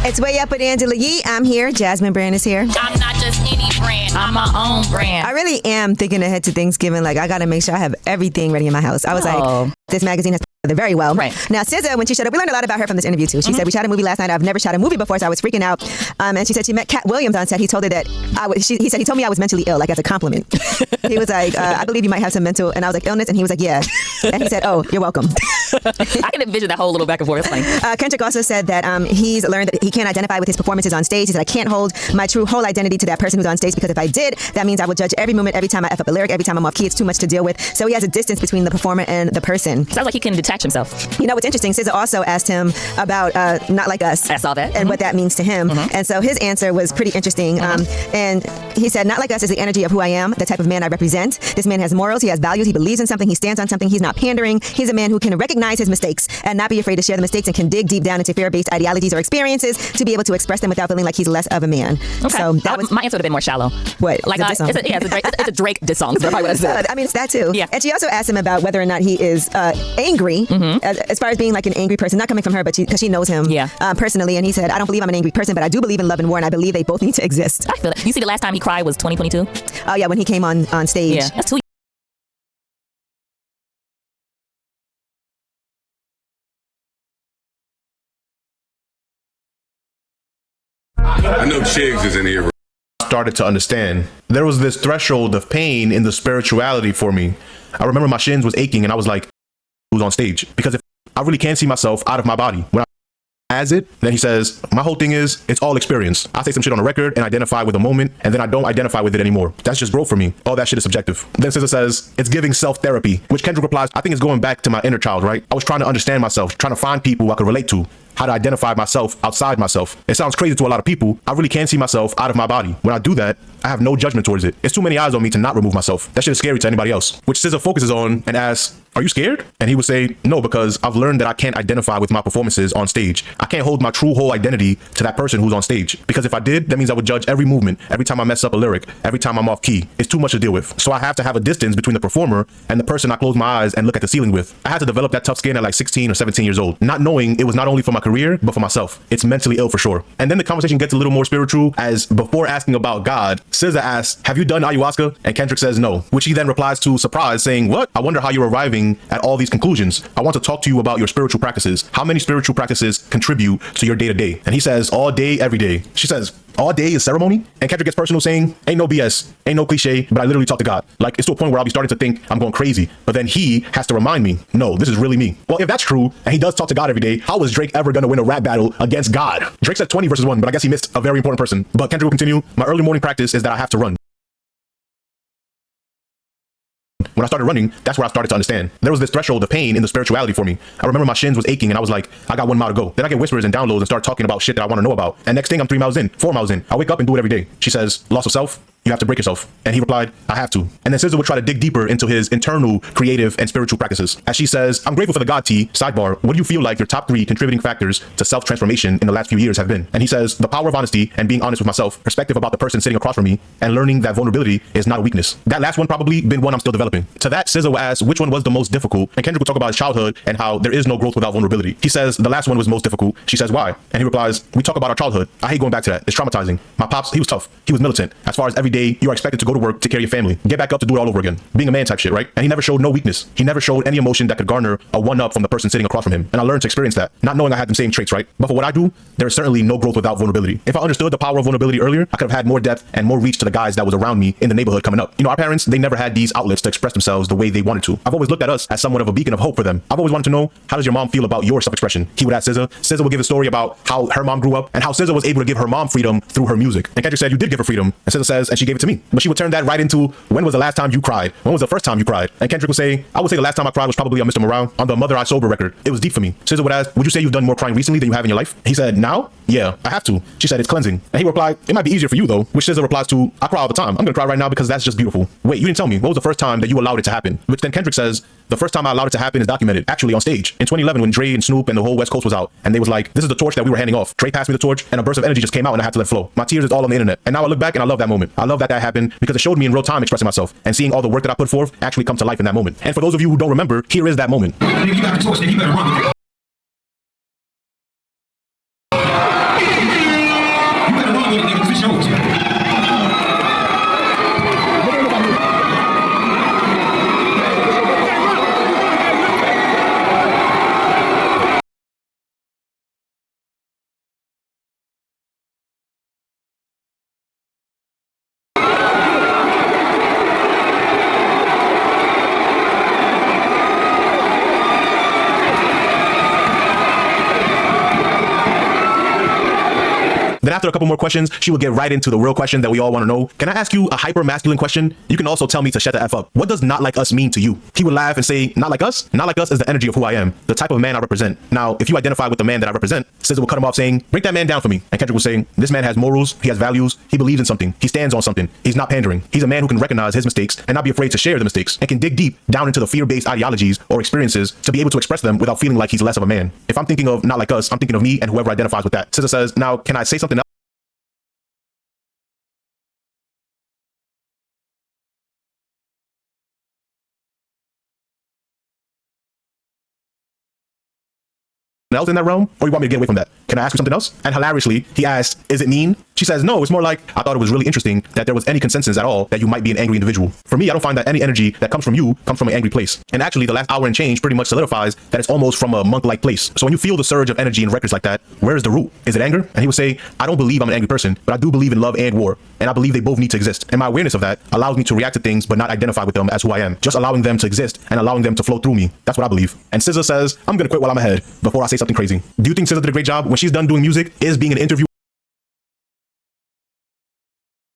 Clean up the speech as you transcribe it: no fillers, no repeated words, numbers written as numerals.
It's Way Up with Angela Yee. I'm here. Jasmine Brand is here. I'm not just any brand. I'm my own brand. I really am thinking ahead to Thanksgiving. Like, I got to make sure I have everything ready in my house. I was like, this magazine has very well. Right. Now, SZA, when she showed up, we learned a lot about her from this interview, too. She said, we shot a movie last night. I've never shot a movie before, so I was freaking out. And she said she met Cat Williams on set. He told her that, he said, he told me I was mentally ill, like as a compliment. He was like, I believe you might have some mental, and I was like, illness? And he was like, yeah. And he said, oh, you're welcome. I can envision that whole little back and forth. It's funny. Kendrick also said that he's learned that he can't identify with his performances on stage. He said, I can't hold my true whole identity to that person who's on stage, because if I did, that means I would judge every moment, every time I F up a lyric, every time I'm off key. It's too much to deal with. So he has a distance between the performer and the person. Sounds like he can detach himself. You know what's interesting? SZA also asked him about Not Like Us. I saw that. And what that means to him. And so his answer was pretty interesting. And he said, Not Like Us is the energy of who I am, the type of man I represent. This man has morals, he has values, he believes in something, he stands on something, he's not pandering. He's a man who can recognize his mistakes and not be afraid to share the mistakes, and can dig deep down into fear-based ideologies or experiences to be able to express them without feeling like he's less of a man. Okay. So that was my answer would have been more shallow. What? Like it's a Drake diss song. That's what I said. I mean, it's that too. Yeah. And she also asked him about whether or not he is angry, as far as being like an angry person, not coming from her, but because she knows him personally. And he said, I don't believe I'm an angry person, but I do believe in love and war, and I believe they both need to exist. I feel it. You see, the last time he cried was 2022. Oh yeah, when he came on stage. Yeah, that's 2 I know Chiggs is in here. Started to understand there was this threshold of pain in the spirituality for me. I remember my shins was aching, and I was like, who's on stage? Because if I really can't see myself out of my body when as it, then he says, my whole thing is, it's all experience. I say some shit on a record and identify with a moment, and then I don't identify with it anymore. That's just growth for me. All that shit is subjective. Then SZA says, it's giving self-therapy, which Kendrick replies, I think it's going back to my inner child, right? I was trying to understand myself, trying to find people I could relate to, how to identify myself outside myself. It sounds crazy to a lot of people. I really can't see myself out of my body. When I do that, I have no judgment towards it. It's too many eyes on me to not remove myself. That shit is scary to anybody else. Which SZA focuses on and asks, are you scared? And he would say, no, because I've learned that I can't identify with my performances on stage. I can't hold my true whole identity to that person who's on stage. Because if I did, that means I would judge every movement, every time I mess up a lyric, every time I'm off key. It's too much to deal with. So I have to have a distance between the performer and the person I close my eyes and look at the ceiling with. I had to develop that tough skin at like 16 or 17 years old, not knowing it was not only for my career, but for myself. It's mentally ill for sure. And then the conversation gets a little more spiritual, as before asking about God, SZA asks, have you done ayahuasca? And Kendrick says no, which he then replies to surprise, saying, what? I wonder how you're arriving at all these conclusions. I want to talk to you about your spiritual practices. How many spiritual practices contribute to your day-to-day? And he says, all day, every day. She says, all day is ceremony? And Kendrick gets personal, saying, ain't no BS, ain't no cliche, but I literally talk to God. Like, it's to a point where I'll be starting to think I'm going crazy, but then he has to remind me, no, this is really me. Well, if that's true, and he does talk to God every day, how is Drake ever going to win a rap battle against God? Drake said 20 versus 1, but I guess he missed a very important person. But Kendrick will continue, my early morning practice is that I have to run. When I started running, that's where I started to understand. There was this threshold of pain in the spirituality for me. I remember my shins was aching, and I was like, I got 1 mile to go. Then I get whispers and downloads and start talking about shit that I want to know about. And next thing, I'm 3 miles in, 4 miles in. I wake up and do it every day. She says, loss of self, you have to break yourself. And he replied, I have to. And then SZA would try to dig deeper into his internal creative and spiritual practices. As she says, I'm grateful for the God tea. Sidebar, what do you feel like your top 3 contributing factors to self-transformation in the last few years have been? And he says, the power of honesty and being honest with myself, perspective about the person sitting across from me, and learning that vulnerability is not a weakness. That last one probably been one I'm still developing. To that, SZA will ask which one was the most difficult, and Kendrick will talk about his childhood and how there is no growth without vulnerability. He says the last one was most difficult. She says why? And he replies, we talk about our childhood. I hate going back to that. It's traumatizing. My pops, he was tough. He was militant. As far as every day, you are expected to go to work, take care of your family, get back up to do it all over again. Being a man type shit, right? And he never showed no weakness. He never showed any emotion that could garner a one-up from the person sitting across from him. And I learned to experience that, not knowing I had the same traits, right? But for what I do, there is certainly no growth without vulnerability. If I understood the power of vulnerability earlier, I could have had more depth and more reach to the guys that was around me in the neighborhood coming up. You know, our parents, they never had these outlets to express themselves the way they wanted to. I've always looked at us as somewhat of a beacon of hope for them. I've always wanted to know, how does your mom feel about your self-expression? He would ask SZA. SZA would give a story about how her mom grew up and how SZA was able to give her mom freedom through her music. And Kendrick said, you did give her freedom. And SZA says, and she gave it to me. But she would turn that right into, when was the last time you cried? When was the first time you cried? And Kendrick would say, I would say the last time I cried was probably on Mr. Morale on the Mother I Sober record. It was deep for me. SZA would ask, would you say you've done more crying recently than you have in your life? He said, now? Yeah, I have to. She said, it's cleansing. And he replied, it might be easier for you though. Which SZA replies to, I cry all the time. I'm gonna cry right now because that's just beautiful. Wait, you didn't tell me. What was the first time that you allowed it to happen? Which then Kendrick says, the first time I allowed it to happen is documented, actually on stage. In 2011 when Dre and Snoop and the whole West Coast was out, and they was like, this is the torch that we were handing off. Dre passed me the torch, and a burst of energy just came out and I had to let flow. My tears is all on the internet. And now I look back and I love that moment. I love that happened because it showed me in real time expressing myself and seeing all the work that I put forth actually come to life in that moment. And for those of you who don't remember, here is that moment. If you got a torch, then you better run with it. couple more questions, she would get right into the real question that we all want to know. Can I ask you a hyper masculine question? You can also tell me to shut the F up. What does not like us mean to you? He would laugh and say, not like us? Not like us is the energy of who I am, the type of man I represent. Now, if you identify with the man that I represent, SZA would cut him off saying, break that man down for me. And Kendrick was saying, this man has morals, he has values, he believes in something, he stands on something, he's not pandering. He's a man who can recognize his mistakes and not be afraid to share the mistakes, and can dig deep down into the fear-based ideologies or experiences to be able to express them without feeling like he's less of a man. If I'm thinking of not like us, I'm thinking of me and whoever identifies with that. SZA says, now, can I say something else? Else in that realm, or you want me to get away from that? Can I ask you something else? And hilariously, he asked, is it mean? She says, no, it's more like, I thought it was really interesting that there was any consensus at all that you might be an angry individual. For me, I don't find that any energy that comes from you comes from an angry place. And actually, the last hour and change pretty much solidifies that it's almost from a monk-like place. So when you feel the surge of energy in records like that, where is the root? Is it anger? And he would say, I don't believe I'm an angry person, but I do believe in love and war. And I believe they both need to exist. And my awareness of that allows me to react to things but not identify with them as who I am. Just allowing them to exist and allowing them to flow through me. That's what I believe. And SZA says, I'm gonna quit while I'm ahead before I say something crazy. Do you think SZA did a great job when she's done doing music? Is being an interviewer